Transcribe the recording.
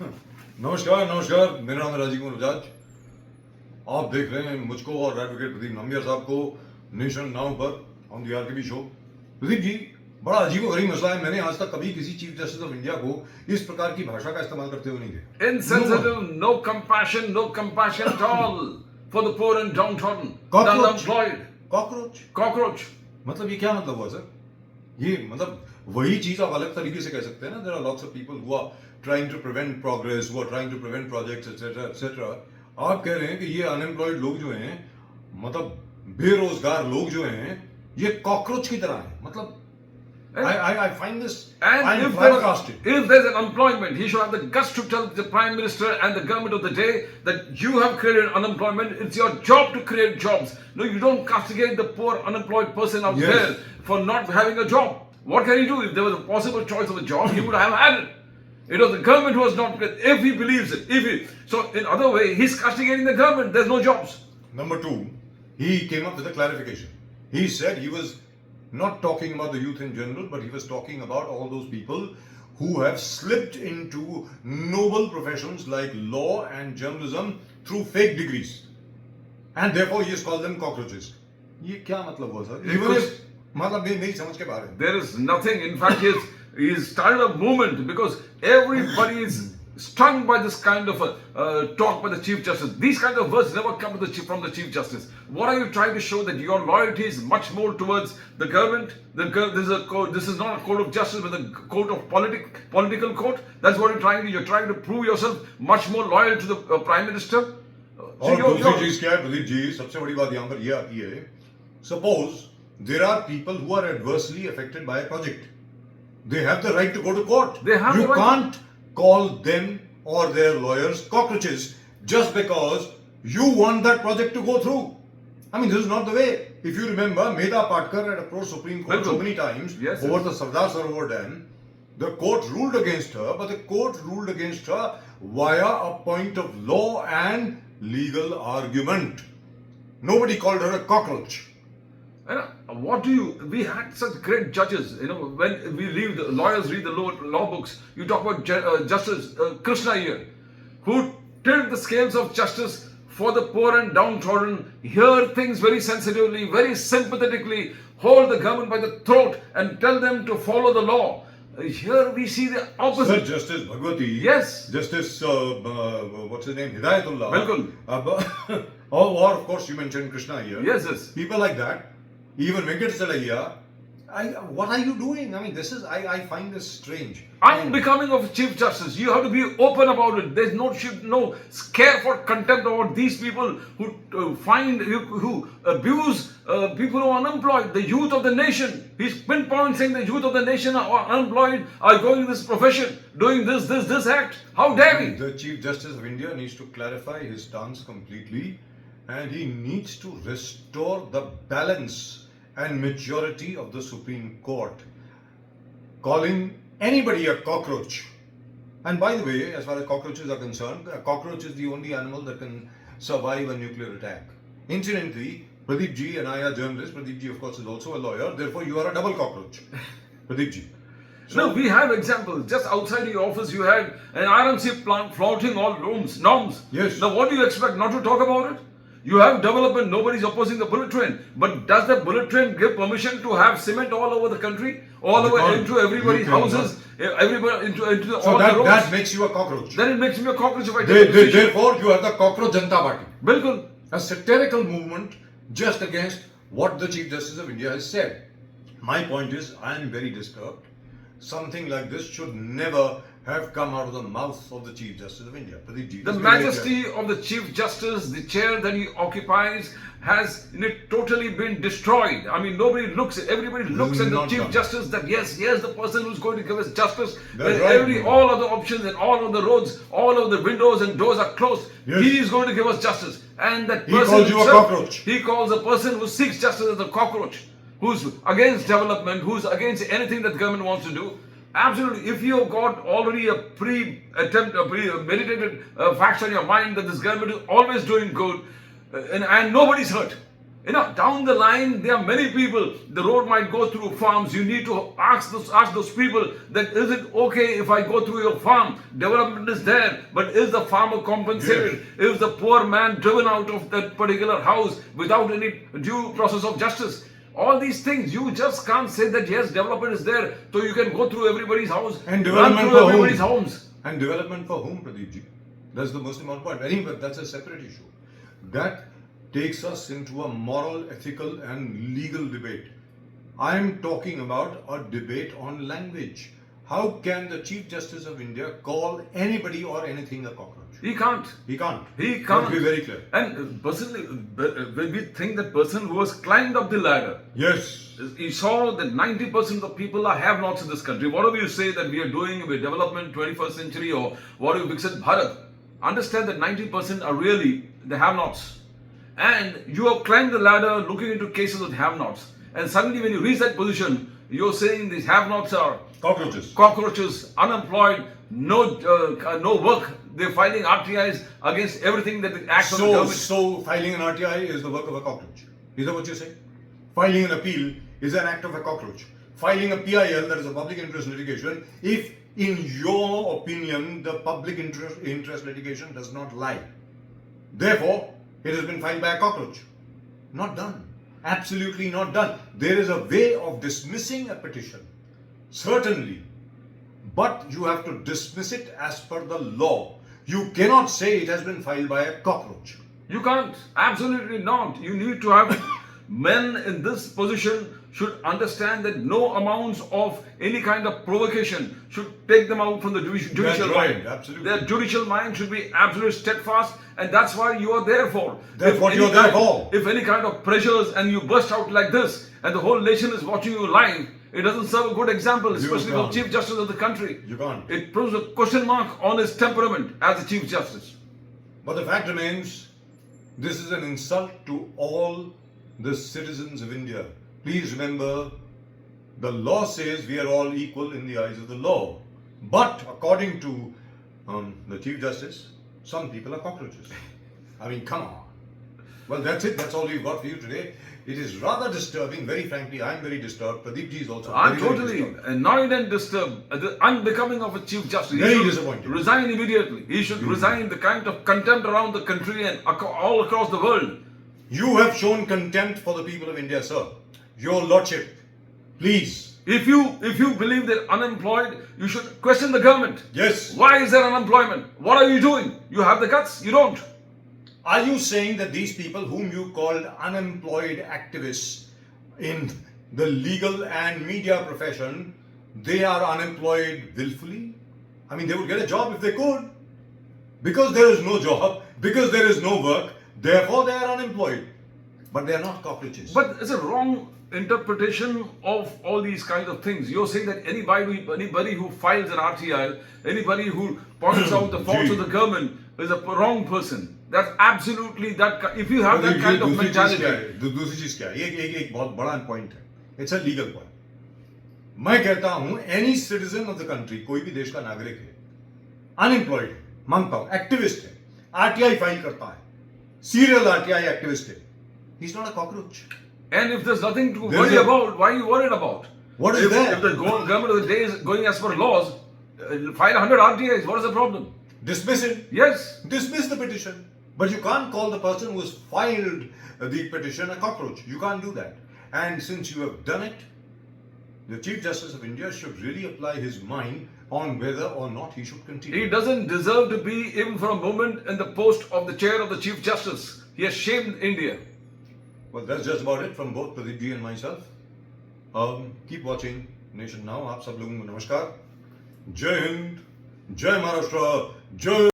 नमस्कार नमस्कार, मेरा नाम है राजीव कुमार बजाज। आप देख रहे हैं मुझको और एडवोकेट प्रदीप नंबियार साहब को नेशन नाउ पर on the RKB show. Pradeep ji, बड़ा अजीब गरीब मसला है। मैंने आज तक कभी किसी चीफ जस्टिस ऑफ इंडिया को इस प्रकार की भाषा का इस्तेमाल करते हुए नहीं देखा। Insensitive, no compassion at all for the poor and downtrodden, the Cockroach. unemployed, cockroach cockroach. मतलब ये क्या मतलब हुआ सर? ये मतलब वही चीज आप अलग तरीके से कह सकते हैं ना। There are lots of people who are trying to prevent progress, who are trying to prevent projects etcetera etcetera. आप कह रहे हैं कि ये अनएम्प्लॉयड लोग जो हैं, मतलब बेरोजगार लोग जो हैं, ये कॉकरोच की तरह हैं। मतलब I find this, And I'm flabbergasted. if there's an employment, he should have the guts to tell the Prime Minister and the government of the day that you have created unemployment. It's your job to create jobs. No, you don't castigate the poor unemployed person out Yes. there for not having a job. What can he do? If there was a possible choice of a job, he would have had it. It was the government who was not, if he believes it. So in other way, he's castigating the government. There's no jobs. Number two, he came up with a clarification. He said he was not talking about the youth in general, but he was talking about all those people who have slipped into noble professions like law and journalism through fake degrees. And therefore he has called them cockroaches. ये क्या मतलब हुआ sir? Even if मतलब नहीं समझ के बाहर है। There is nothing. In fact, he's started a movement because everybody is stung by this kind of talk by the Chief Justice. These kind of words never come to from the Chief Justice. What are you trying to show? That your loyalty is much more towards the government? This is not a court of justice, but a court of political court. That's what you're trying to do. You're trying to prove yourself much more loyal to the Prime Minister. और दूसरी चीज क्या है प्रदीप जी? सबसे बड़ी बात यहाँ पर ये आती है, suppose there are people who are adversely affected by a project. They have the right to go to court. They have You the right can't call them or their lawyers cockroaches just because you want that project to go through. I mean, this is not the way. If you remember, Medha Patkar had approached Supreme Court so many times over the Sardar Sarovar Dam. The court ruled against her, but the court ruled against her via a point of law and legal argument. Nobody called her a cockroach. What do you? We had such great judges. When we read the lawyers read the law books, you talk about Justice Krishna Iyer, who tilt the scales of justice for the poor and downtrodden, hear things very sensitively, very sympathetically, hold the government by the throat and tell them to follow the law. Here we see the opposite. Sir, Justice Bhagwati. Yes. Justice, what's his name? Hidayatullah. Bilkul. Or of course you mentioned Krishna here. Yes, yes. People like that. Even Venkat Salaiya. What are you doing? I mean, I find this strange. Unbecoming of a Chief Justice. You have to be open about it. There's no scare for contempt about these people who who abuse people who are unemployed, the youth of the nation. He's pinpoint saying the youth of the nation are unemployed, are going in this profession, doing this act. How dare we? The Chief Justice of India needs to clarify his stance completely, and he needs to restore the balance and maturity of the Supreme Court. Calling anybody a cockroach. And by the way, as far as cockroaches are concerned, a cockroach is the only animal that can survive a nuclear attack. Incidentally, Pradeep ji and I are journalists. Pradeep ji, of course, is also a lawyer. Therefore, you are a double cockroach. Pradeep ji. No, we have examples. Just outside your office, you had an RMC plant flouting all norms. Yes. Now, what do you expect? Not to talk about it? You have development, nobody's opposing the bullet train. But does the bullet train give permission to have cement all over the country? All over into everybody's houses? Everybody into all the roads? That makes you a cockroach. Then it makes me a cockroach if I take a decision. Therefore, you are the cockroach Janata Party. Bilkul. A satirical movement just against what the Chief Justice of India has said. My point is, I am very disturbed. Something like this should never have come out of the mouth of the Chief Justice of India. Pradeep ji, The majesty of the Chief Justice, the chair that he occupies, has totally been destroyed. I mean, everybody looks at the Chief Justice that yes, here's the person who's going to give us justice. When all other options and all of the roads, all of the windows and doors are closed, yes, he is going to give us justice. And that person he calls you a cockroach. He calls a person who seeks justice as a cockroach, who's against development, who's against anything that the government wants to do. Absolutely. If you have got already a premeditated facts on your mind that this government is always doing good and nobody's hurt, Down the line, there are many people. The road might go through farms. You need to ask those people that is it okay if I go through your farm? Development is there, but is the farmer compensated? Is the poor man driven out of that particular house without any due process of justice? All these things, you just can't say that yes, development is there, so you can go through everybody's house, And run development through for everybody's whom? homes. And development for whom, Pradeep ji? That's the most important point. Anyway, that's a separate issue. That takes us into a moral, ethical, and legal debate. I am talking about a debate on language. How can the Chief Justice of India call anybody or anything a cockroach? He can't. He can't. He can't. Let's be very clear. And personally, when we think that person who has climbed up the ladder, Yes. he saw that 90% of people are have-nots in this country. Whatever you say that we are doing with development 21st century or whatever Viksit Bharat, understand that 90% are really the have-nots. And you have climbed the ladder looking into cases of have-nots. And suddenly when you reach that position, you're saying these have-nots are Cockroaches. cockroaches, unemployed, no work. They're filing RTIs against everything that acts on the government. So filing an RTI is the work of a cockroach. Is that what you're saying? Filing an appeal is an act of a cockroach. Filing a PIL, that is a public interest litigation, if in your opinion the public interest litigation does not lie. Therefore, it has been filed by a cockroach. Not done. Absolutely not done. There is a way of dismissing a petition. Certainly. But you have to dismiss it as per the law. You cannot say it has been filed by a cockroach. You can't. Absolutely not. You need to have men in this position should understand that no amounts of any kind of provocation should take them out from the judicial That's right, mind. absolutely. Their judicial mind should be absolutely steadfast, and that's why you are there for. That's what any you're there kind- for. If any kind of pressures and you burst out like this, and the whole nation is watching you live, it doesn't serve a good example, especially for can't. Chief Justice of the country. You can't. It proves a question mark on his temperament as a Chief Justice. But the fact remains, this is an insult to all the citizens of India. Please remember, the law says we are all equal in the eyes of the law. But according to the Chief Justice, some people are cockroaches. I mean, come on. Well, that's it. That's all we've got for you today. It is rather disturbing. Very frankly, I'm very disturbed. Pradeep ji is also I'm very, very totally disturbed. annoyed and disturbed, unbecoming of a Chief Justice. He Very should disappointed. resign immediately. He should resign the kind of contempt around the country and all across the world. You have shown contempt for the people of India, sir. Your Lordship, please. If you believe they're unemployed, you should question the government. Yes. Why is there unemployment? What are you doing? You have the guts? You don't. Are you saying that these people whom you called unemployed activists in the legal and media profession, they are unemployed willfully? I mean, they would get a job if they could. Because there is no job, because there is no work, therefore they are unemployed. But they are not cockroaches. But it's a wrong interpretation of all these kinds of things. You're saying that anybody who files an RTI, anybody who points out the faults of the government is a wrong person. That's absolutely that. If you have that kind of mentality, दूसरी चीज क्या है? एक बहुत बड़ा point है. It's a legal point. मैं कहता हूं any citizen of the country, कोई भी देश का नागरिक है, unemployed है, मानता हूं, activist है, RTI फाइल करता है, serial RTI activist है, he's not a cockroach. and if there's nothing to There's worry a- about, why are you worried about? What is if, there? If the government of the day is going as per laws, file 100 RTIs. What is the problem? Dismiss it. Yes. Dismiss the petition. But you can't call the person who has filed the petition a cockroach. You can't do that. And since you have done it, the Chief Justice of India should really apply his mind on whether or not he should continue. He doesn't deserve to be, even for a moment, in the post of the chair of the Chief Justice. He has shamed India. Well, that's just about it from both Pradeep ji and myself. Keep watching Nation Now. आप सब लोगों को नमस्कार. Jai Hind, Jai Maharashtra, Jai